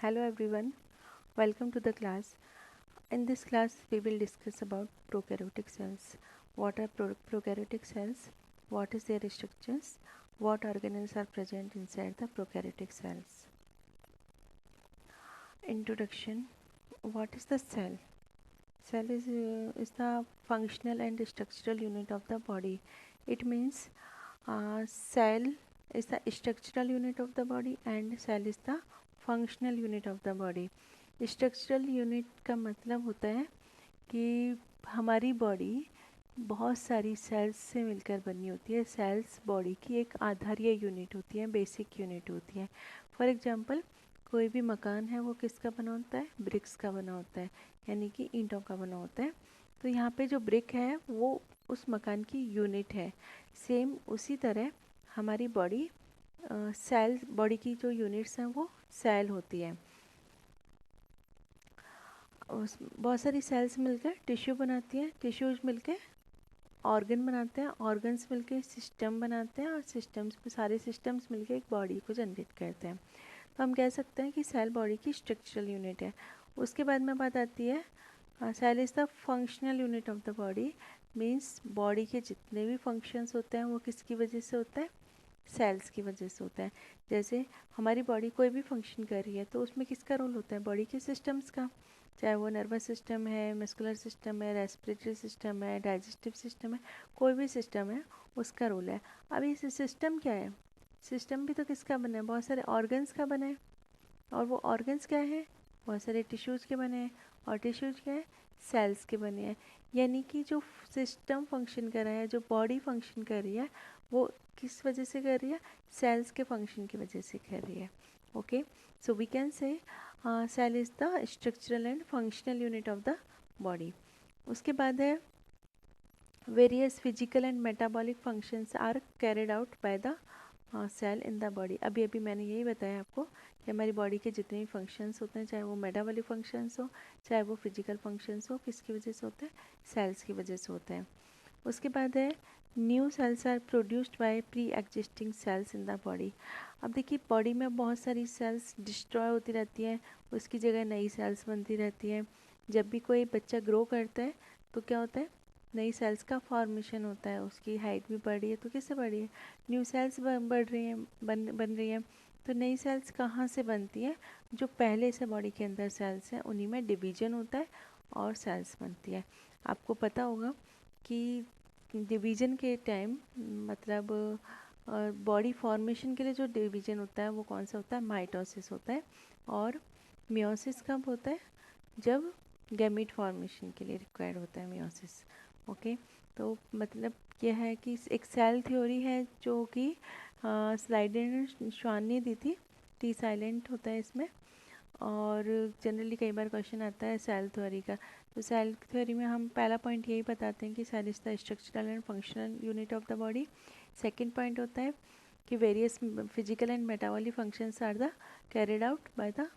Hello everyone, welcome to the class. In this class, we will discuss about prokaryotic cells. What are prokaryotic cells? What is their structures? What organelles are present inside the prokaryotic cells? Introduction. What is the cell? Cell is the functional and structural unit of the body. It means cell is the structural unit of the body and cell is the functional unit of the body. Structural unit का मतलब होता है कि हमारी body बहुत सारी sales से मिलकर बनी होती है. सेल्स बॉडी की एक आधारीय यूनिट होती है, बेसिक यूनिट होती है. फॉर एग्जांपल, कोई भी मकान है वो किसका बना होता है? ब्रिक्स का बना होता है, यानी कि ईंटों का बना होता है. तो यहाँ पे जो ब्रिक है वो उस मकान की यूनिट है. सेम उसी तरह हमारी बॉडी सेल बॉडी की जो यूनिट्स हैं वो सेल होती है. बहुत सारी सेल्स मिलकर टिश्यू बनाती हैं, टिश्यूज मिलकर ऑर्गन बनाते हैं, ऑर्गन्स मिलकर सिस्टम बनाते हैं और सिस्टम्स सारे सिस्टम्स मिलकर एक बॉडी को जनरेट करते हैं. तो हम कह सकते हैं कि सेल बॉडी की स्ट्रक्चरल यूनिट है. उसके बाद में बात आती है cell is the functional unit of the body. Means body के जितने भी फंक्शंस होते हैं वो किसकी वजह से होता है? सेल्स की वजह से होता है. जैसे हमारी बॉडी कोई भी फंक्शन कर रही है तो उसमें किसका रोल होता है? बॉडी के सिस्टम्स का. चाहे वो नर्वस सिस्टम है, मस्कुलर सिस्टम है, रेस्पिरेटरी सिस्टम है, डाइजेस्टिव सिस्टम है, कोई भी सिस्टम है उसका रोल है. अब ये सिस्टम क्या है? सिस्टम भी तो किसका बना है? बहुत सारे ऑर्गन्स का बना है. और वो ऑर्गन्स क्या है? बहुत सारे टिश्यूज़ के बने हैं. और टिश्यूज़ क्या है? सेल्स के बने हैं. यानी कि जो सिस्टम फंक्शन कर रहा है, जो बॉडी फंक्शन कर रही है, वो किस वजह से कर रही है? सेल्स के फंक्शन की वजह से कर रही है. Okay, so we can say cell is the structural and functional unit of the body. उसके बाद है various physical and metabolic functions are carried out by the cell in the body. अभी अभी मैंने यही बताया आपको कि हमारी बॉडी के जितने भी फंक्शंस होते हैं, चाहे वो मेटाबॉलिक फंक्शंस हो, चाहे वो फिजिकल फंक्शंस हो, किसकी वजह से होते हैं? सेल्स की वजह से होते हैं. उसके बाद है new cells are produced by pre existing cells in the body. अब देखिए, बॉडी में बहुत सारी सेल्स डिस्ट्रॉय होती रहती हैं, उसकी जगह नई सेल्स बनती रहती हैं. जब भी कोई बच्चा ग्रो करता है तो क्या होता है? नई सेल्स का फॉर्मेशन होता है. उसकी हाइट भी बढ़ रही है तो किससे बढ़ रही है? न्यू सेल्स बढ़ रही हैं, बन रही हैं. तो नई सेल्स कहाँ से बनती हैं? जो पहले से बॉडी के अंदर सेल्स हैं उन्हीं में डिवीजन होता है और सेल्स बनती है. आपको पता होगा कि डिवीजन के टाइम मतलब बॉडी फॉर्मेशन के लिए जो डिवीजन होता है वो कौन सा होता है? माइटोसिस होता है. और मियोसिस कब होता है? जब गैमीट फॉर्मेशन के लिए रिक्वायर्ड होता है मियोसिस. ओके, तो मतलब यह है कि एक सेल थ्योरी है जो कि स्लाइडेन श्वान ने दी थी. टी साइलेंट होता है इसमें. और जनरली कई बार क्वेश्चन आता है सेल थ्योरी का. तो सेल थ्योरी में हम पहला पॉइंट यही बताते हैं कि cell is the structural and functional unit of the body. Second point होता है कि various physical and metabolic functions are the carried out by the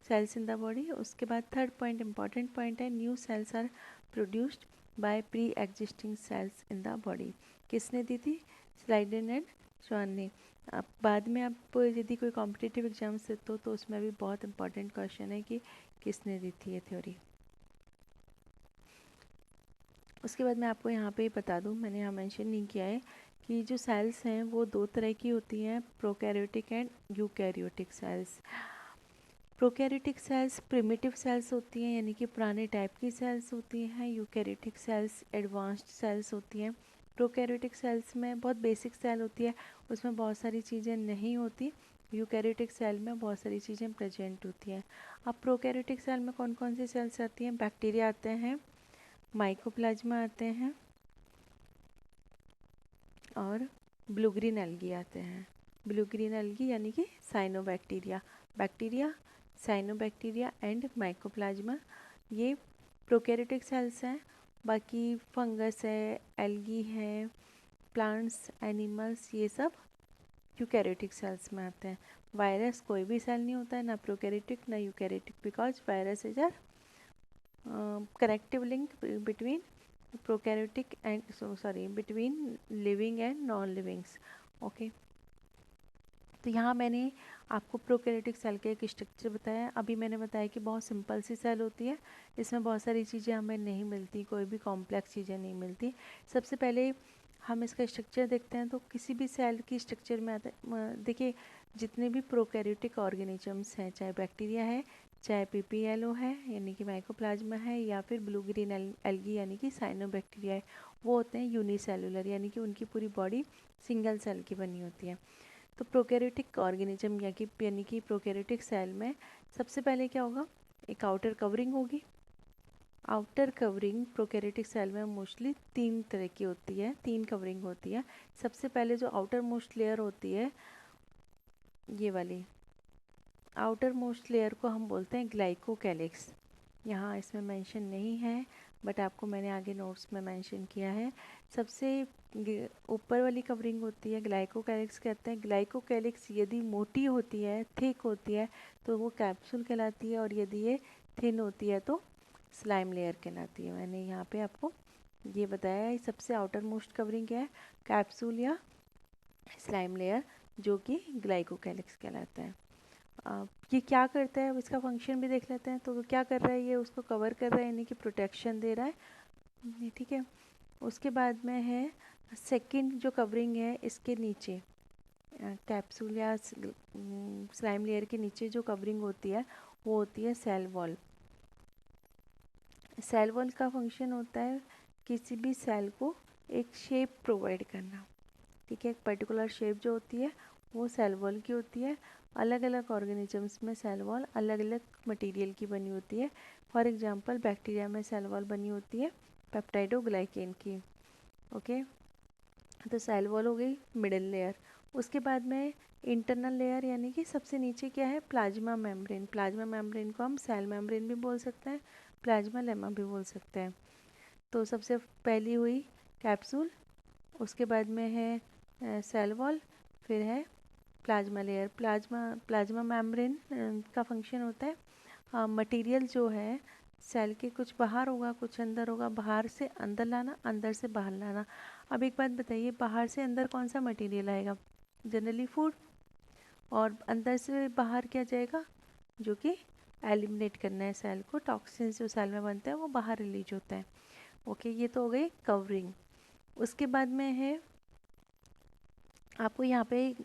cells in the body. उसके बाद थर्ड पॉइंट इंपॉर्टेंट पॉइंट है, new cells are produced by pre existing cells in the body. किसने दी थी? Schleiden and श्वान ने. अब बाद में आप यदि कोई कॉम्पिटिटिव एग्जाम्स देते हो तो उसमें भी बहुत इंपॉर्टेंट क्वेश्चन है कि किसने दी थी ये थ्योरी. उसके बाद मैं आपको यहाँ पे बता दूँ, मैंने यहाँ मेंशन नहीं किया है कि जो सेल्स हैं वो दो तरह की होती हैं, prokaryotic and eukaryotic cells. Prokaryotic cells primitive cells होती हैं, यानी कि पुराने टाइप की सेल्स होती हैं. यूकैरियोटिक सेल्स एडवांस्ड सेल्स होती हैं. प्रोकैरियोटिक सेल्स में बहुत बेसिक सेल होती है, उसमें बहुत सारी चीज़ें नहीं होती. यूकैरियोटिक सेल में बहुत सारी चीज़ें प्रेजेंट होती हैं. अब प्रोकैरियोटिक सेल में कौन कौन सी सेल्स आती हैं? बैक्टीरिया आते हैं, माइकोप्लाज्मा आते हैं और ब्लू ग्रीन एल्गी आते हैं. ब्लू ग्रीन एल्गी यानी कि cyanobacteria. Bacteria, cyanobacteria and mycoplasma ये प्रोकैरियोटिक सेल्स हैं. बाकी फंगस है, एल्गी है, प्लांट्स, एनिमल्स, ये सब यूकैरियोटिक सेल्स में आते हैं. वायरस कोई भी सेल नहीं होता है, ना प्रोकैरियोटिक ना eukaryotic, because virus is are connective link between prokaryotic and between living and non livings. Okay, तो यहाँ मैंने आपको प्रोकैरियोटिक सेल का एक स्ट्रक्चर बताया। अभी मैंने बताया कि बहुत सिंपल सी सेल होती है, इसमें बहुत सारी चीज़ें हमें नहीं मिलती, कोई भी कॉम्प्लेक्स चीज़ें नहीं मिलती। सबसे पहले हम इसका स्ट्रक्चर देखते हैं। तो किसी भी सेल की स्ट्रक्चर में आता है, देखिए जितने भी प्रोकैरियोटिक ऑर्गेनिजम्स हैं, चाहे बैक्टीरिया है, चाहे पीपीएलओ है यानी कि माइकोप्लाज्मा है, या फिर ब्लू ग्रीन एल्गी यानी कि साइनोबैक्टीरिया है, वो होते हैं यूनिसेलुलर, यानी कि उनकी पूरी बॉडी सिंगल सेल की बनी होती है। तो प्रोकैरियोटिक ऑर्गेनिज्म यानी कि प्रोकैरियोटिक सेल में सबसे पहले क्या होगा, एक आउटर कवरिंग होगी। आउटर कवरिंग प्रोकैरियोटिक सेल में मोस्टली 3 तरह की होती है, 3 कवरिंग होती है। सबसे पहले जो आउटर मोस्ट लेयर होती है, ये वाली आउटर मोस्ट लेयर को हम बोलते हैं ग्लाइकोकैलिक्स। यहाँ इसमें मेंशन नहीं है, बट आपको मैंने आगे नोट्स में मेंशन किया है। सबसे ऊपर वाली कवरिंग होती है ग्लाइकोकैलिक्स कहते हैं। ग्लाइकोकैलिक्स यदि मोटी होती है, थिक होती है, तो वो कैप्सूल कहलाती है, और यदि ये थिन होती है तो स्लाइम लेयर कहलाती है। मैंने यहाँ पे आपको ये बताया है। सबसे आउटर मोस्ट कवरिंग क्या है, कैप्सूल या स्लाइम लेयर, जो कि ग्लाइकोकैलिक्स कहलाता है। ये क्या करता है, अब इसका फंक्शन भी देख लेते हैं। तो क्या कर रहा है, ये उसको कवर कर रहा है यानी कि प्रोटेक्शन दे रहा है, ठीक है। उसके बाद में है सेकंड जो कवरिंग है, इसके नीचे कैप्सूल या स्लाइम लेयर के नीचे जो कवरिंग होती है वो होती है सेल वॉल। सेल वॉल का फंक्शन होता है किसी भी सेल को एक शेप प्रोवाइड करना, ठीक है। एक पर्टिकुलर शेप जो होती है वो सेल वॉल की होती है। अलग अलग ऑर्गेनिजम्स में सेल वॉल अलग अलग मटेरियल की बनी होती है। फॉर एग्जांपल बैक्टीरिया में सेल वॉल बनी होती है पेप्टाइडोग्लाइकेन की, ओके। तो सेल वॉल हो गई मिडिल लेयर। उसके बाद में इंटरनल लेयर यानी कि सबसे नीचे क्या है, प्लाज्मा मेम्ब्रेन। प्लाज्मा मेम्ब्रेन को हम सेल मेम्ब्रेन भी बोल सकते हैं, प्लाज्मा लेमा भी बोल सकते हैं। तो सबसे पहली हुई कैप्सूल, उसके बाद में है सेल वॉल, फिर है प्लाज्मा लेयर। प्लाज्मा मेम्ब्रेन का फंक्शन होता है मटेरियल जो है सेल के कुछ बाहर होगा कुछ अंदर होगा, बाहर से अंदर लाना, अंदर से बाहर लाना। अब एक बात बताइए, बाहर से अंदर कौन सा मटेरियल आएगा, जनरली फूड, और अंदर से बाहर क्या जाएगा, जो कि एलिमिनेट करना है सेल को, टॉक्सिन्स जो सेल में बनते हैं वो बाहर रिलीज होता है, ओके। ये तो हो गई कवरिंग। उसके बाद में है आपको यहाँ पे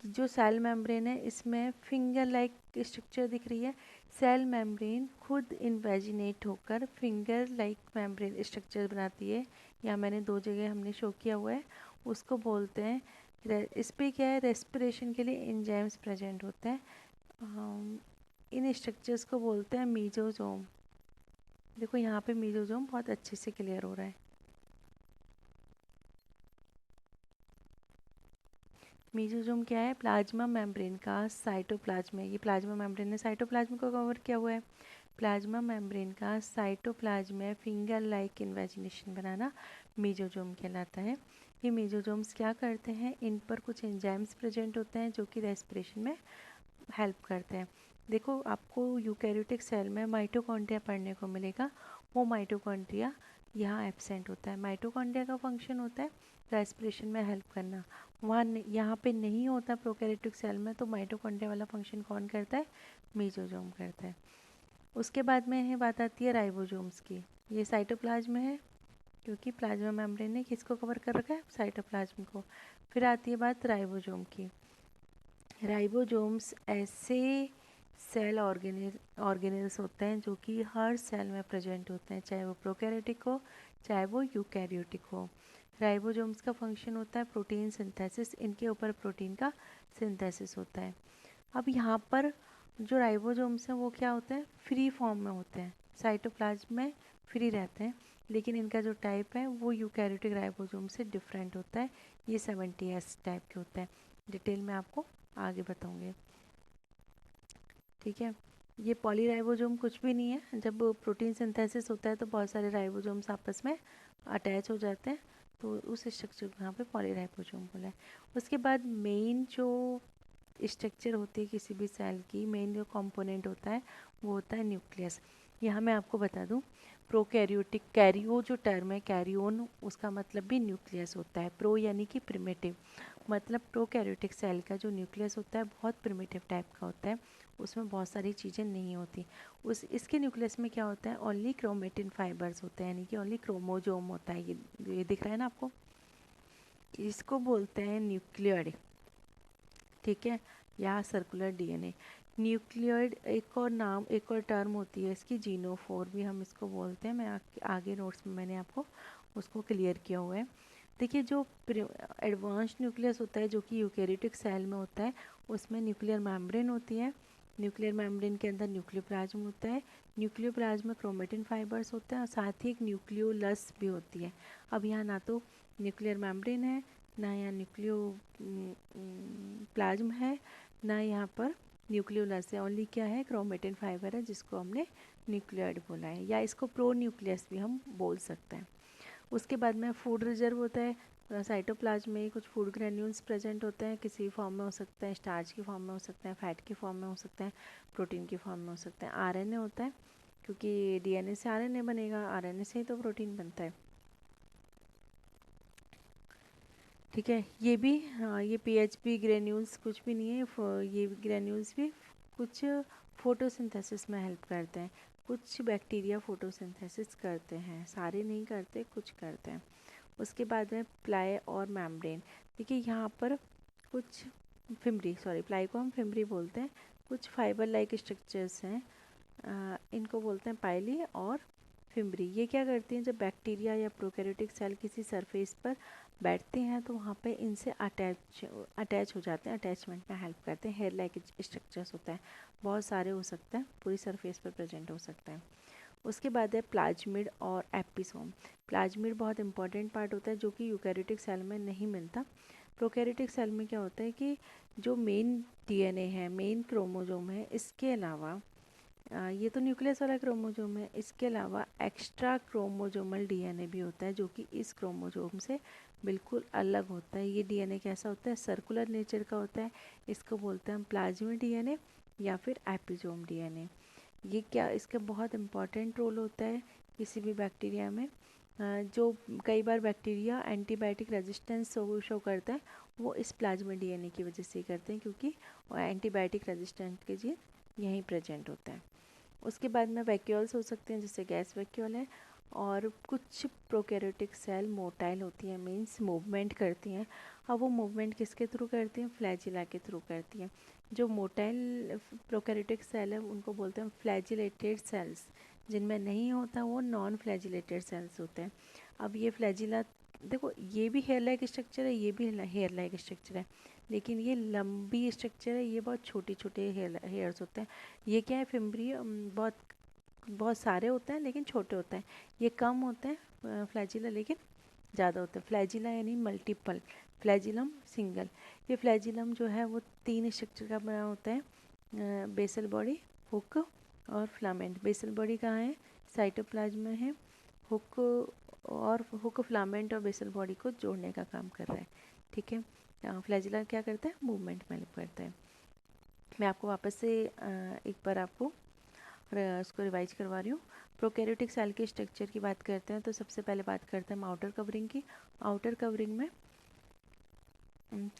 जो सेल मेम्ब्रेन है इसमें फिंगर लाइक स्ट्रक्चर दिख रही है। सेल मेम्ब्रेन खुद इन्वेजिनेट होकर फिंगर लाइक मेम्ब्रेन स्ट्रक्चर बनाती है। यहाँ मैंने 2 जगह हमने शो किया हुआ है, उसको बोलते हैं इस पे क्या है, रेस्पिरेशन के लिए एंजाइम्स प्रेजेंट होते हैं। इन स्ट्रक्चर्स को बोलते हैं मीजोजोम। देखो यहाँ पे मीजोजोम बहुत अच्छे से क्लियर हो रहा है। मीजोजोम क्या है, प्लाज्मा मेम्ब्रेन का साइटोप्लाज्म है। ये प्लाज्मा मेम्ब्रेन ने साइटोप्लाज्म को कवर किया हुआ है। प्लाज्मा मेम्ब्रेन का साइटोप्लाज्म में फिंगर लाइक इन्वेजिनेशन बनाना मीजोजोम कहलाता है। ये मीजोजोम्स क्या करते हैं, इन पर कुछ एंजाइम्स प्रेजेंट होते हैं जो कि रेस्पिरेशन में हेल्प करते हैं। देखो आपको यूकैरियोटिक सेल में माइटोकॉन्ड्रिया पढ़ने को मिलेगा, वो माइटोकॉन्ड्रिया यहाँ एब्सेंट होता है। माइटोकॉन्ड्रिया का फंक्शन होता है रेस्पिरेशन में हेल्प करना, वहाँ यहाँ पे नहीं होता प्रोकैरियोटिक सेल में। तो माइटोकॉन्ड्रिया वाला फंक्शन कौन करता है, मीजोजोम करता है। उसके बाद में है बात आती है राइबोसोम्स की। ये साइटोप्लाज्म है क्योंकि प्लाज्मा मेम्ब्रेन ने किसको कवर कर रखा है, साइटोप्लाज्म को। फिर आती है बात राइबोसोम की। राइबोसोम्स ऐसे सेल ऑर्गेनेल्स होते हैं जो कि हर सेल में प्रेजेंट होते हैं, चाहे वो प्रोकैरियोटिक हो चाहे वो यूकैरियोटिक हो। राइबोसोम्स का फंक्शन होता है प्रोटीन सिंथेसिस, इनके ऊपर प्रोटीन का सिंथेसिस होता है। अब यहाँ पर जो राइबोसोम्स हैं वो क्या होते हैं, फ्री फॉर्म में होते हैं, साइटोप्लाज्म में फ्री रहते हैं, लेकिन इनका जो टाइप है वो यूकैरियोटिक राइबोसोम से डिफरेंट होता है। ये 70S टाइप के होते हैं, डिटेल में आपको आगे बताऊंगे, ठीक है। ये पॉलीराइबोसोम कुछ भी नहीं है। जब प्रोटीन सिंथेसिस होता है तो बहुत सारे राइबोसोम्स आपस में अटैच हो जाते हैं, तो उस स्ट्रक्चर को यहाँ पे पॉलीराइबोसोम बोला है। उसके बाद मेन जो स्ट्रक्चर होती है किसी भी सेल की, मेन जो कंपोनेंट होता है वो होता है न्यूक्लियस। यहाँ मैं आपको बता दूँ, प्रोकैरियोटिक कैरियो जो टर्म है कैरियोन, उसका मतलब भी न्यूक्लियस होता है। प्रो यानी कि प्रिमिटिव, मतलब प्रोकैरियोटिक सेल का जो न्यूक्लियस होता है बहुत प्रिमिटिव टाइप का होता है, उसमें बहुत सारी चीज़ें नहीं होती। इसके न्यूक्लियस में क्या होता है, ओनली क्रोमेटिन फाइबर्स होते हैं, यानी कि ओनली क्रोमोजोम होता है। ये दिख रहा है ना आपको, इसको बोलते हैं न्यूक्लियड, ठीक है, या सर्कुलर डीएनए। न्यूक्लियड एक और नाम, एक और टर्म होती है इसकी, जीनोफोर भी हम इसको बोलते हैं। मैं आगे नोट्स में मैंने आपको उसको क्लियर किया हुआ है। देखिए जो एडवांस न्यूक्लियस होता है जो कि यूकेरियोटिक सेल में होता है, उसमें न्यूक्लियर मेम्ब्रेन होती है। न्यूक्लियर मेम्ब्रेन के अंदर न्यूक्लियोप्लाज्म होता है। न्यूक्लियोप्लाज्म में क्रोमेटिन फाइबर्स होते हैं और साथ ही एक न्यूक्लियोलस भी होती है। अब यहाँ ना तो न्यूक्लियर मेम्ब्रेन है, ना यहाँ न्यूक्लियो प्लाज्म है, ना यहाँ पर न्यूक्लियोलस है, ओनली क्या है, क्रोमेटिन फाइबर है, जिसको हमने न्यूक्लियोइड बोला है, या इसको प्रो न्यूक्लियस भी हम बोल सकते हैं। उसके बाद में फूड रिजर्व होता है। साइटोप्लाज्म में कुछ फूड ग्रेन्यूल्स प्रेजेंट होते हैं, किसी फॉर्म में हो सकते हैं, स्टार्च की फॉर्म में हो सकते हैं, फैट की फॉर्म में हो सकते हैं, प्रोटीन की फॉर्म में हो सकते हैं। आरएनए होता है, क्योंकि डीएनए से आरएनए बनेगा, आरएनए से ही तो प्रोटीन बनता है, ठीक है। ये भी हाँ, ये पीएचपी ग्रेन्यूल्स कुछ भी नहीं है, ये ग्रेन्यूल्स भी कुछ फोटोसिंथेसिस में हेल्प करते हैं। कुछ बैक्टीरिया फोटोसिंथेसिस करते हैं, सारे नहीं करते, कुछ करते हैं। उसके बाद में प्लाई और मेम्ब्रेन। देखिए यहाँ पर कुछ फिम्बरी, सॉरी प्लाई को हम फिम्बरी बोलते हैं, कुछ फाइबर लाइक स्ट्रक्चर्स हैं, इनको बोलते हैं पाइली और फिम्बरी। ये क्या करती हैं, जब बैक्टीरिया या प्रोकैरियोटिक सेल किसी सरफेस पर बैठते हैं तो वहाँ पे इनसे अटैच हो जाते हैं, अटैचमेंट में हेल्प करते हैं। हेयर लाइक स्ट्रक्चर्स होता है, बहुत सारे हो सकते हैं, पूरी सरफेस पर प्रेजेंट हो सकते हैं। उसके बाद है प्लाज्मिड और एपिसोम। प्लाज्मिड बहुत इंपॉर्टेंट पार्ट होता है जो कि यूकैरियोटिक सेल में नहीं मिलता। प्रोकैरियोटिक सेल में क्या होता है कि जो मेन डीएनए है, मेन क्रोमोजोम है, इसके अलावा ये तो न्यूक्लियस वाला क्रोमोजोम है, इसके अलावा एक्स्ट्रा क्रोमोजोमल डीएनए भी होता है जो कि इस क्रोमोजोम से बिल्कुल अलग होता है। ये डीएनए कैसा होता है, सर्कुलर नेचर का होता है, इसको बोलते हैं हम प्लाज्मिड डीएनए या फिर एपिसोम डीएनए। ये क्या, इसका बहुत इम्पॉर्टेंट रोल होता है किसी भी बैक्टीरिया में। जो कई बार बैक्टीरिया एंटीबायोटिक रेजिस्टेंस शो करता है, वो इस प्लाज्मिड डीएनए की वजह से ही करते हैं, क्योंकि वो एंटीबायोटिक रेजिस्टेंट के जीन यहीं प्रेजेंट होता है। उसके बाद में वैक्यूल्स हो सकते हैं, जैसे गैस वैक्यूल है। और कुछ प्रोकैरियोटिक सेल मोटाइल होती हैं, मीन्स मूवमेंट करती हैं। अब वो मूवमेंट किसके थ्रू करती हैं, फ्लैजिला के थ्रू करती हैं। जो मोटाइल प्रोकैरियोटिक सेल है उनको बोलते हैं फ्लैजिलेटेड सेल्स, जिनमें नहीं होता वो नॉन फ्लैजिलेटेड सेल्स होते हैं। अब ये फ्लैजिला, देखो ये भी हेयर लाइक स्ट्रक्चर है, ये भी हेयर लाइक स्ट्रक्चर है, लेकिन ये लंबी स्ट्रक्चर है, ये बहुत छोटे छोटे हेयर्स होते हैं। ये क्या है, फिम्बरी बहुत बहुत सारे होते हैं लेकिन छोटे होते हैं, ये कम होते हैं फ्लैजिला, लेकिन ज़्यादा होते हैं। फ्लैजिला यानी मल्टीपल, फ्लैजिलम सिंगल। ये फ्लैजिलम जो है वो 3 स्ट्रक्चर का बना होता है, बेसल बॉडी, हुक और फिलामेंट। बेसल बॉडी कहाँ है, साइटोप्लाज्म में है। हुक और हुक फिलामेंट और बेसल बॉडी को जोड़ने का काम कर रहा है, ठीक है। फ्लैजिला क्या करता है, मूवमेंट में हेल्प करता है। मैं आपको वापस से एक बार आपको उसको रिवाइज करवा रही हूँ। प्रोकैरियोटिक सेल के स्ट्रक्चर की बात करते हैं तो सबसे पहले बात करते हैं हम आउटर कवरिंग की। आउटर कवरिंग में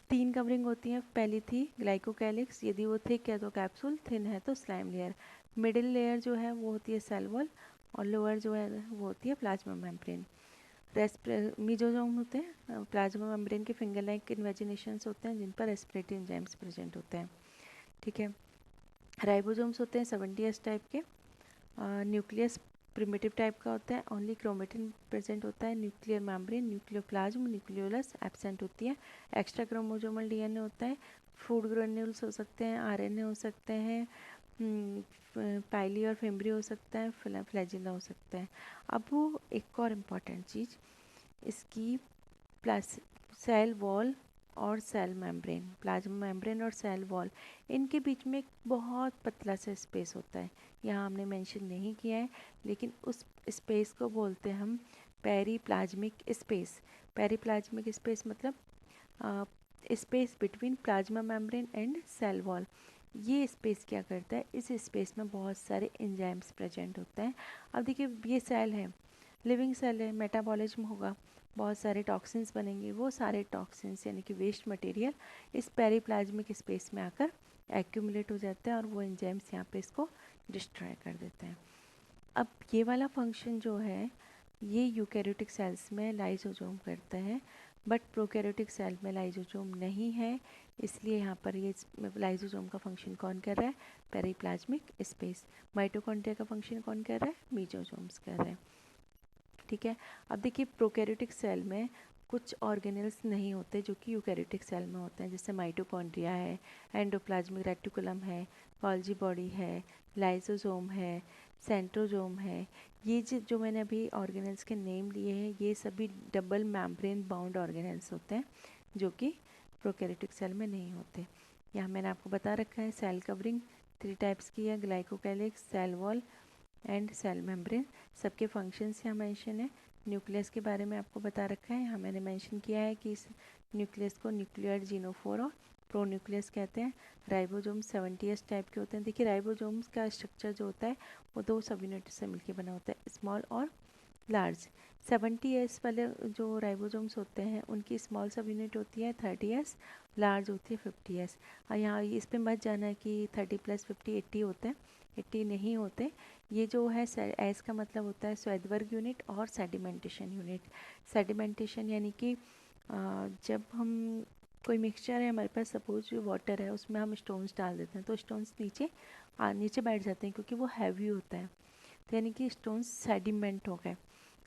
3 कवरिंग होती हैं। पहली थी ग्लाइकोकैलिक्स, यदि वो थिक है तो कैप्सूल, थिन है तो स्लाइम लेयर। मिडिल लेयर जो है वो होती है सेल वॉल, और लोअर जो है वो होती है प्लाज्मा मेम्ब्रेन। मीजोजोम होते हैं, प्लाज्मा मेम्ब्रेन के फिंगर लाइक इन्वेजिनेशंस होते हैं जिन पर रेस्पिरेटरी एंजाइम्स प्रेजेंट होते हैं, ठीक है। राइबोसोम्स होते हैं 70S टाइप के। न्यूक्लियस प्रिमिटिव टाइप का होता है, ओनली क्रोमेटिन प्रेजेंट होता है। Nuclear membrane, nucleoplasm, nucleolus absent होती है। एक्स्ट्रा क्रोमोसोमल डीएनए होता है। फूड ग्रेन्यूल्स हो सकते हैं, आरएनए हो सकते हैं, पाइली और फिम्बरी हो सकता है, फ्लैजिला हो सकता है। अब वो एक और इम्पॉर्टेंट चीज़, इसकी प्लस सेल वॉल और सेल मेम्ब्रेन, प्लाज्मा मेम्ब्रेन और सेल वॉल, इनके बीच में एक बहुत पतला सा स्पेस होता है। यहाँ हमने मेंशन नहीं किया है, लेकिन उस स्पेस को बोलते हैं हम पेरीप्लाज्मिक स्पेस। पेरीप्लाज्मिक स्पेस मतलब space between plasma membrane and cell wall. ये स्पेस क्या करता है, इस स्पेस में बहुत सारे एंजाइम्स प्रेजेंट होते हैं। अब देखिए ये सेल है, लिविंग सेल है, मेटाबॉलिज्म होगा, बहुत सारे टॉक्सिन्स बनेंगे, वो सारे टॉक्सिन्स यानी कि वेस्ट मटेरियल इस पेरिप्लाज्मिक स्पेस में आकर एक्यूमुलेट हो जाते हैं और वो एंजाइम्स यहाँ पे इसको डिस्ट्रॉय कर देते हैं। अब ये वाला फंक्शन जो है ये यूकैरियोटिक सेल्स में लाइसोसोम करता है, बट प्रोकैरियोटिक सेल में लाइसोसोम नहीं है, इसलिए यहाँ पर ये लाइसोसोम का फंक्शन कौन कर रहा है, पेरिप्लाज्मिक स्पेस। माइटोकॉन्ड्रिया का फंक्शन कौन कर रहा है, मीजोसोम्स कर रहे हैं। ठीक है, अब देखिए प्रोकैरियोटिक सेल में कुछ ऑर्गेनेल्स नहीं होते जो कि यूकैरियोटिक सेल में होते हैं, जैसे माइटोकॉन्ड्रिया है, एंडोप्लाज्मिक रेटिकुलम है, गोल्जी बॉडी है, लाइसोसोम है, सेंट्रोसोम है। ये जो मैंने अभी ऑर्गेनेल्स के नेम लिए हैं ये सभी डबल मेम्ब्रेन बाउंड ऑर्गेनेल्स होते हैं जो कि प्रोकैरियोटिक सेल में नहीं होते। यहाँ मैंने आपको बता रखा है सेल कवरिंग 3 टाइप्स की है, glycocalyx, cell wall and cell membrane. सबके फंक्शंस यहाँ मेंशन है। न्यूक्लियस के बारे में आपको बता रखा है, यहाँ मैंने मेंशन किया है कि इस न्यूक्लियस को न्यूक्लियर जीनोफोर और प्रोन्यूक्लियस कहते हैं। राइबोसोम्स 70s टाइप के होते हैं। देखिए राइबोसोम्स का स्ट्रक्चर जो होता है वो 2 सब यूनिट से मिलकर बना होता है, स्मॉल और लार्ज। 70s वाले जो राइबोसोम्स होते हैं उनकी स्मॉल सब यूनिट होती है 30s, लार्ज होती है 50s। और यहाँ इस पे मत जाना है कि 30 + 50 80 होते हैं, 80 नहीं होते। ये जो है एस का मतलब होता है स्वेदवर्ग यूनिट और सेडिमेंटेशन यूनिट। सेडिमेंटेशन यानी कि जब हम कोई मिक्सचर है हमारे पास, सपोज जो वाटर है उसमें हम स्टोन्स डाल देते हैं तो स्टोन्स नीचे बैठ जाते हैं क्योंकि वो हैवी होता है, तो यानी कि स्टोन्स सेडिमेंट हो गए।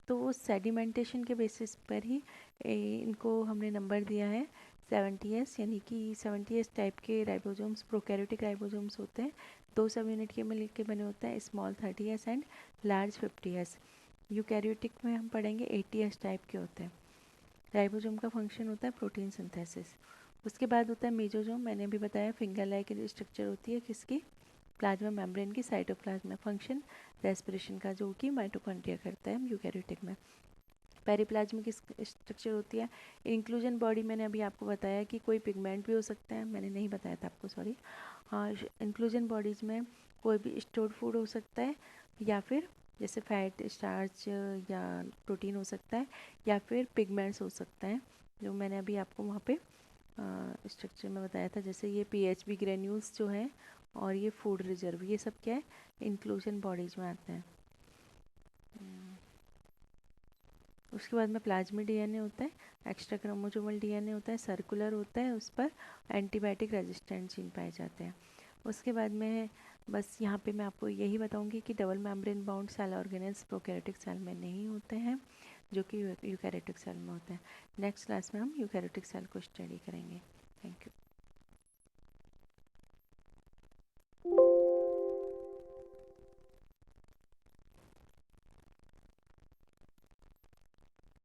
तो वो सेडिमेंटेशन के बेसिस पर ही इनको हमने नंबर दिया है 70s, यानी कि 70s टाइप के राइबोसोम्स प्रोकैरियोटिक राइबोसोम्स होते हैं। 2 सब यूनिट के मिल के बने होते हैं, small 30s and large 50s। Eukaryotic में हम पढ़ेंगे 80s टाइप के होते हैं। राइबोसोम का फंक्शन होता है प्रोटीन सिंथेसिस। उसके बाद होता है मेसोसोम, मैंने भी बताया फिंगर लाइक स्ट्रक्चर होती है किसकी, प्लाज्मा मेम्ब्रेन की, साइटोप्लाज्म। फंक्शन रेस्पिरेशन का जो कि माइटोकॉन्ड्रिया करता है यूकैरियोटिक में। पेरिप्लाज्मिक स्ट्रक्चर होती है। इंक्लूजन बॉडी मैंने अभी आपको बताया कि कोई पिगमेंट भी हो सकता है, मैंने नहीं बताया था आपको, सॉरी। हाँ, इंक्लूजन बॉडीज़ में कोई भी स्टोर्ड फूड हो सकता है, या फिर जैसे फैट, स्टार्च या प्रोटीन हो सकता है, या फिर पिगमेंट्स हो सकते हैं जो मैंने अभी आपको वहाँ पे स्ट्रक्चर में बताया था। जैसे ये पीएचबी ग्रेन्यूल्स जो है और ये फूड रिजर्व, ये सब क्या है, इंक्लूजन बॉडीज में आते हैं। उसके बाद में प्लाज्मिड डीएनए होता है, एक्स्ट्रा क्रोमोसोमल डीएनए होता है, सर्कुलर होता है, उस पर एंटीबायोटिक रेजिस्टेंट जीन पाए जाते हैं। उसके बाद में बस यहाँ पे मैं आपको यही बताऊंगी कि double membrane bound cell organelles prokaryotic cell में नहीं होते हैं जो कि यूकैरियोटिक सेल में होते हैं। नेक्स्ट क्लास में हम यूकैरियोटिक सेल को स्टडी करेंगे। Thank you.